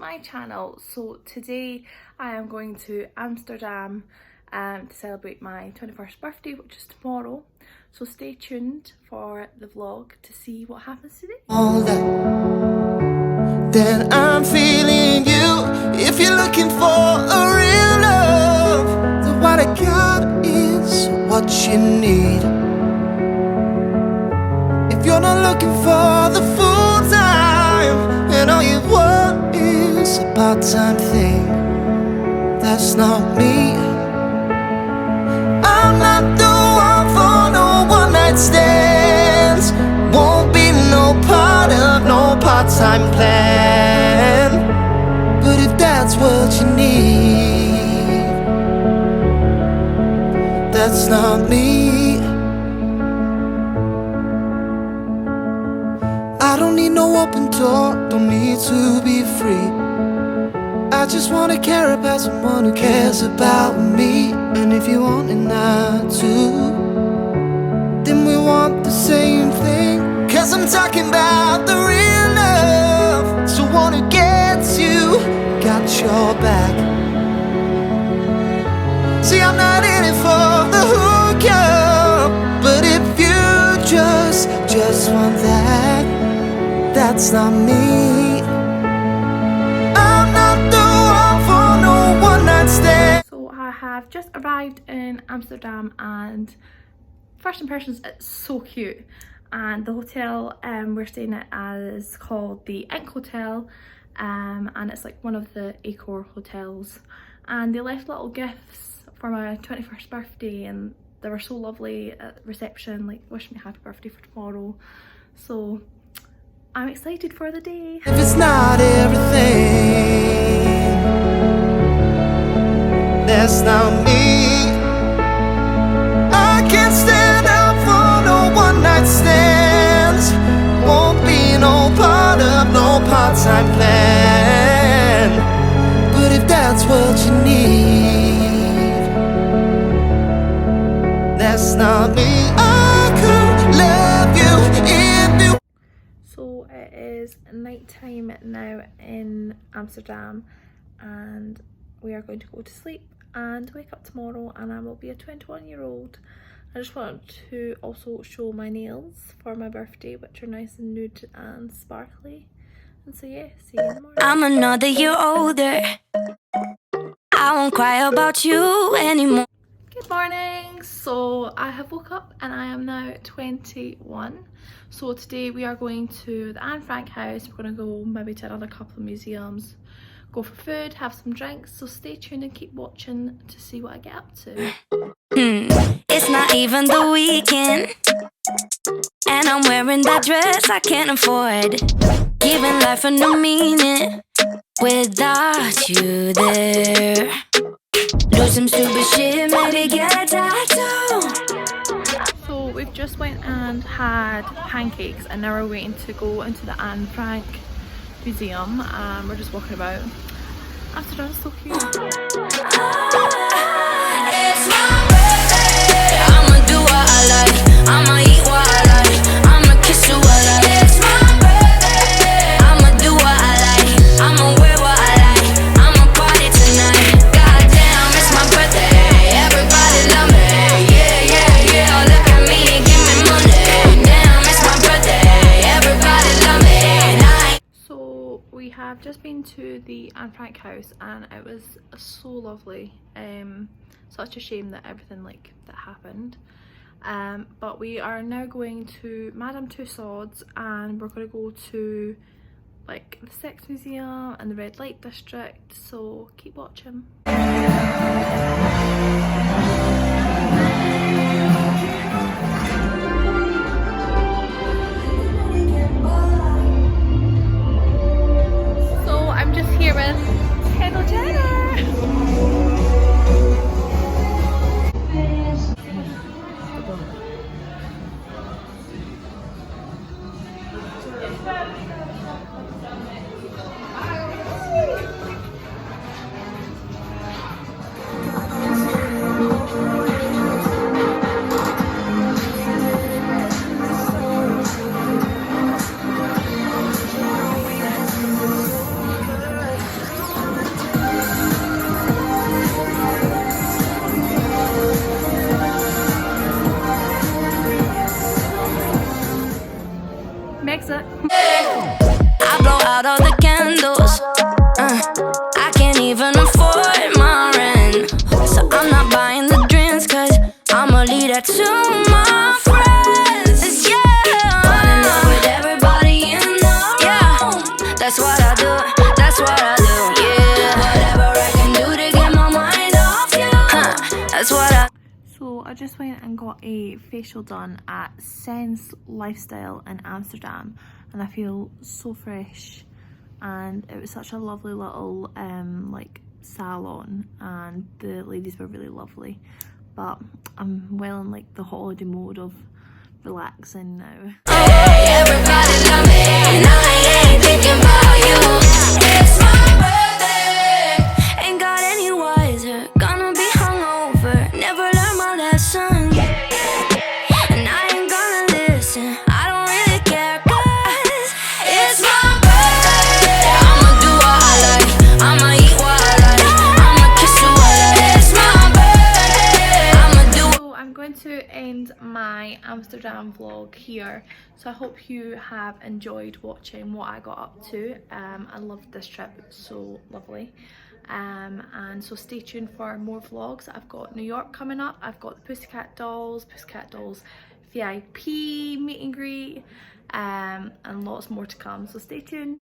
my channel. So today I am going to Amsterdam to celebrate my 21st birthday, which is tomorrow. So stay tuned for the vlog to see what happens today. All that, then I'm feeling you. If you're looking for a real love, then what I got is what you need. If you're not looking for the full time and all you want is a part-time thing, that's not me. I'm not the one for no one-night stands. Won't be no part of no part-time plan. But if that's what you need, that's not me. I don't need no open door, don't need to be free. I just wanna care about someone who cares about me. And if you want it not to, then we want the same thing. Cause I'm talking about the real love, so wanna get you, got your back. See, I'm not in it for the hookup, but if you just want that, that's not me. I'm not the one for no one-night stand. So I have just arrived in Amsterdam and first impressions, it's so cute. And the hotel we're staying at is called the INK Hotel, and it's like one of the Accor hotels. And they left little gifts for my 21st birthday and they were so lovely at the reception, like wishing me happy birthday for tomorrow. So I'm excited for the day. If it's not everything, that's not me. I can't stand up for no one-night stands. Won't be no part of no part-time plan. But if that's what you need, that's not me. I could love you if you. So it is nighttime now in Amsterdam and we are going to go to sleep and wake up tomorrow and I will be a 21-year-old. I just wanted to also show my nails for my birthday, which are nice and nude and sparkly. And so yeah, see you in the morning. I'm another year older. I won't cry about you anymore. Good morning. So I have woke up and I am now 21. So today we are going to the Anne Frank house. We're going to go maybe to another couple of museums, go for food, have some drinks. So stay tuned and keep watching to see what I get up to. It's not even the weekend and I'm wearing that dress I can't afford. Giving life a new meaning without you there. Do some stupid shit, maybe get a tattoo. So we've just went and had pancakes and now we're waiting to go into the Anne Frank museum. We're just walking about. Amsterdam's so cute. It's my birthday. I'ma do what I like. I'ma eat what I like. I'ma kiss who I like. It's my birthday. I'ma do what I like. I'ma wear what I like. I'ma party tonight. Goddamn, it's my birthday. Everybody love me. Yeah, yeah, yeah. Look at me and give me money. Damn, it's my birthday. Everybody love me. So we have just been to the Anne Frank house and it was so lovely. Such a shame that everything like that happened. But we are now going to Madame Tussauds and we're going to go to like the Sex Museum and the Red Light District. So keep watching. I'm just here with Kendall Jenner. it. I blow out all the candles. I can't even afford my rent, so I'm not buying the drinks, cause I'ma leave that to my friends. Yeah, falling in love with everybody in the room. That's what I do, that's what I do. Yeah, whatever I can do to get my mind off you. That's what I. So I just went and got a facial done at Sense Lifestyle in Amsterdam, and I feel so fresh, and it was such a lovely little like salon, and the ladies were really lovely. But I'm well in like the holiday mode of relaxing now. Everybody love me, and I ain't thinking about you. It's my birthday, ain't got any wiser, gonna be hungover, never learn my lesson, and I ain't gonna listen, I don't really care, cause it's my birthday. I'ma do what I like, I'ma eat what I like, I'ma kiss you what I like. It's my birthday, I'ma do. So I'm going to end my Amsterdam vlog here. So I hope you have enjoyed watching what I got up to. I loved this trip, it's so lovely. And so stay tuned for more vlogs. I've got New York coming up, I've got the Pussycat Dolls VIP meet and greet, and lots more to come, so stay tuned.